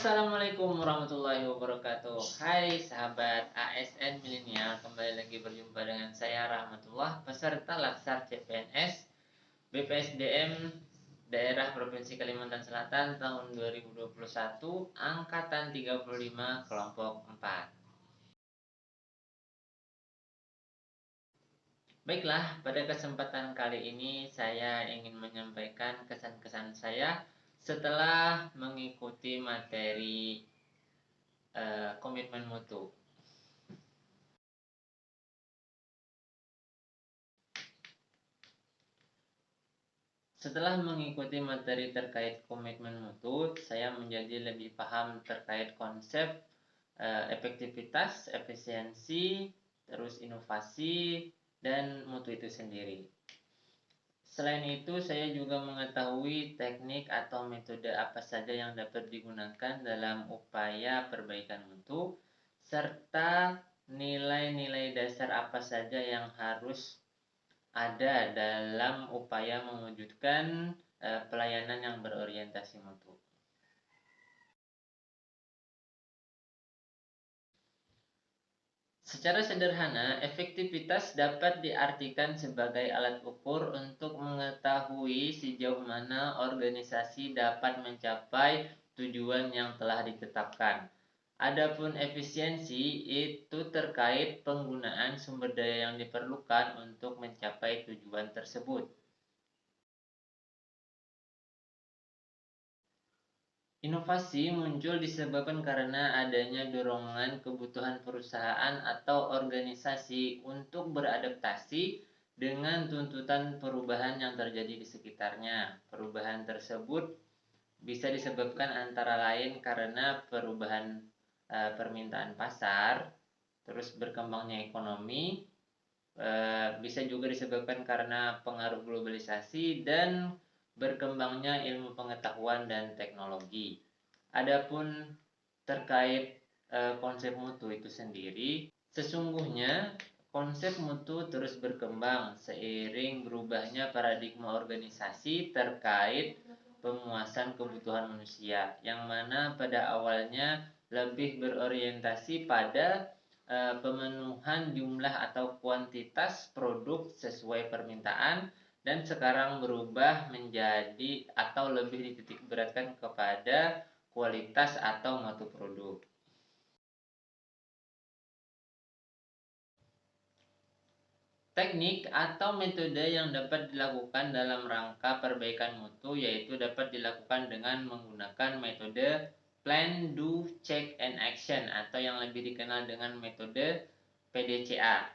Assalamualaikum warahmatullahi wabarakatuh. Hai sahabat ASN Milenial, kembali lagi berjumpa dengan saya Rahmatullah, peserta Laksar CPNS BPSDM Daerah Provinsi Kalimantan Selatan tahun 2021, angkatan 35, kelompok 4. Baiklah, pada kesempatan kali ini saya ingin menyampaikan kesan-kesan saya setelah mengikuti materi komitmen mutu. Setelah mengikuti materi terkait komitmen mutu, saya menjadi lebih paham terkait konsep efektivitas, efisiensi, terus inovasi, dan mutu itu sendiri. Selain itu, saya juga mengetahui teknik atau metode apa saja yang dapat digunakan dalam upaya perbaikan mutu, serta nilai-nilai dasar apa saja yang harus ada dalam upaya mewujudkan pelayanan yang berorientasi mutu. Secara sederhana, efektivitas dapat diartikan sebagai alat ukur untuk mengetahui sejauh mana organisasi dapat mencapai tujuan yang telah ditetapkan. Adapun efisiensi itu terkait penggunaan sumber daya yang diperlukan untuk mencapai tujuan tersebut. Inovasi muncul disebabkan karena adanya dorongan kebutuhan perusahaan atau organisasi untuk beradaptasi dengan tuntutan perubahan yang terjadi di sekitarnya. Perubahan tersebut bisa disebabkan antara lain karena perubahan permintaan pasar, terus berkembangnya ekonomi, bisa juga disebabkan karena pengaruh globalisasi dan berkembangnya ilmu pengetahuan dan teknologi. Adapun terkait konsep mutu itu sendiri, sesungguhnya konsep mutu terus berkembang seiring berubahnya paradigma organisasi terkait pemuasan kebutuhan manusia, yang mana pada awalnya lebih berorientasi pada pemenuhan jumlah atau kuantitas produk sesuai permintaan, dan sekarang berubah menjadi atau lebih dititikberatkan kepada kualitas atau mutu produk. Teknik atau metode yang dapat dilakukan dalam rangka perbaikan mutu yaitu dapat dilakukan dengan menggunakan metode Plan, Do, Check, and Action atau yang lebih dikenal dengan metode PDCA.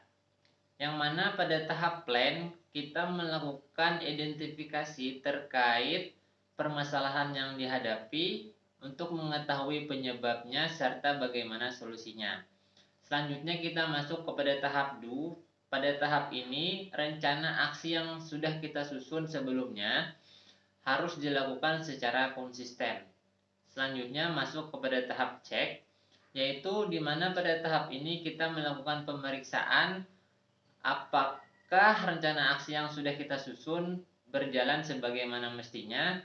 Yang mana pada tahap plan kita melakukan identifikasi terkait permasalahan yang dihadapi untuk mengetahui penyebabnya serta bagaimana solusinya. Selanjutnya kita masuk kepada tahap do. Pada tahap ini rencana aksi yang sudah kita susun sebelumnya harus dilakukan secara konsisten. Selanjutnya masuk kepada tahap cek, yaitu di mana pada tahap ini kita melakukan pemeriksaan apakah rencana aksi yang sudah kita susun berjalan sebagaimana mestinya,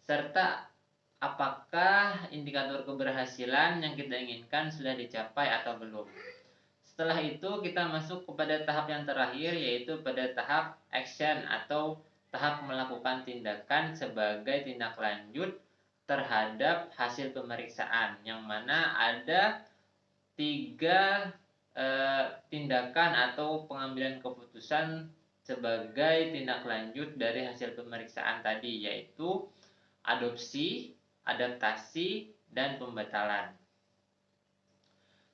serta apakah indikator keberhasilan yang kita inginkan sudah dicapai atau belum. Setelah itu kita masuk kepada tahap yang terakhir, yaitu pada tahap action atau tahap melakukan tindakan sebagai tindak lanjut terhadap hasil pemeriksaan, yang mana ada 3 tindakan atau pengambilan keputusan sebagai tindak lanjut dari hasil pemeriksaan tadi, yaitu adopsi, adaptasi, dan pembatalan.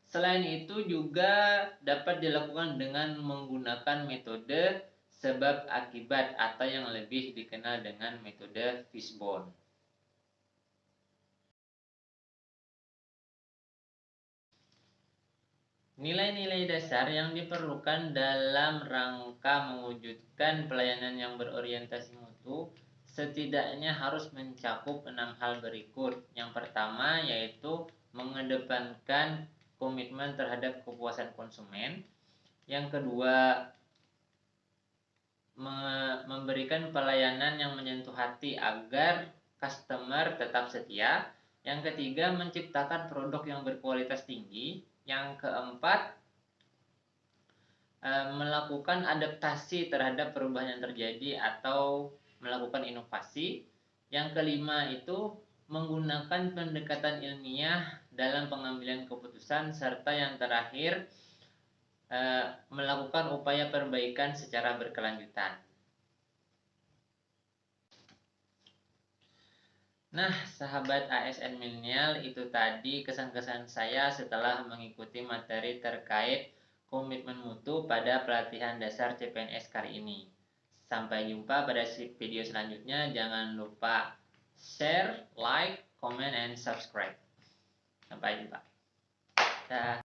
Selain itu juga dapat dilakukan dengan menggunakan metode sebab akibat atau yang lebih dikenal dengan metode Fishbone. Nilai-nilai dasar yang diperlukan dalam rangka mewujudkan pelayanan yang berorientasi mutu setidaknya harus mencakup 6 hal berikut. Yang pertama yaitu mengedepankan komitmen terhadap kepuasan konsumen. Yang kedua, memberikan pelayanan yang menyentuh hati agar customer tetap setia. Yang ketiga, menciptakan produk yang berkualitas tinggi. Yang keempat, melakukan adaptasi terhadap perubahan yang terjadi atau melakukan inovasi. Yang kelima itu menggunakan pendekatan ilmiah dalam pengambilan keputusan, serta yang terakhir melakukan upaya perbaikan secara berkelanjutan. Nah, sahabat ASN Milenial, itu tadi kesan-kesan saya setelah mengikuti materi terkait komitmen mutu pada pelatihan dasar CPNS kali ini. Sampai jumpa pada video selanjutnya. Jangan lupa share, like, comment, and subscribe. Sampai jumpa. Dah.